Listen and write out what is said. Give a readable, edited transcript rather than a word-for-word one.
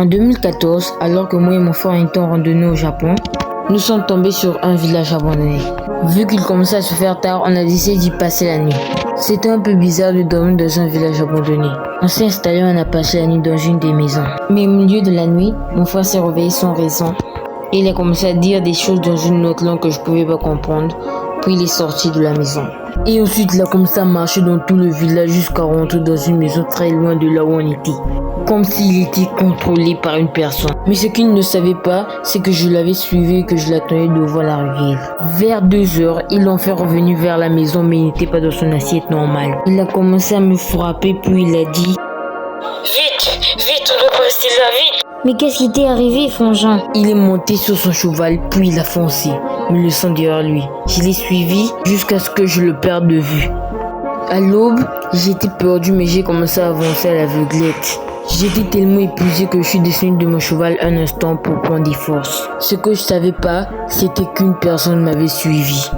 En 2014, alors que moi et mon frère étaient en randonnée au Japon, nous sommes tombés sur un village abandonné. Vu qu'il commençait à se faire tard, on a décidé d'y passer la nuit. C'était un peu bizarre de dormir dans un village abandonné. On s'est installé, on a passé la nuit dans une des maisons. Mais au milieu de la nuit, mon frère s'est réveillé sans raison. Et il a commencé à dire des choses dans une autre langue que je pouvais pas comprendre. Puis il est sorti de la maison. Et ensuite, il a commencé à marcher dans tout le village jusqu'à rentrer dans une maison très loin de là où on était. Comme s'il était contrôlé par une personne. Mais ce qu'il ne savait pas, c'est que je l'avais suivi et que je l'attendais devant la rivière. Vers 2 heures, ils l'ont fait revenir vers la maison, mais il n'était pas dans son assiette normale. Il a commencé à me frapper, puis il a dit « Vite, on doit rester là, vite !» Mais qu'est-ce qui t'est arrivé, Frangin? Il est monté sur son cheval, puis il a foncé, me laissant derrière lui. Je l'ai suivi jusqu'à ce que je le perde de vue. À l'aube, j'étais perdu, mais j'ai commencé à avancer à l'aveuglette. J'étais tellement épuisé que je suis descendu de mon cheval un instant pour prendre des forces. Ce que je savais pas, c'était qu'une personne m'avait suivi.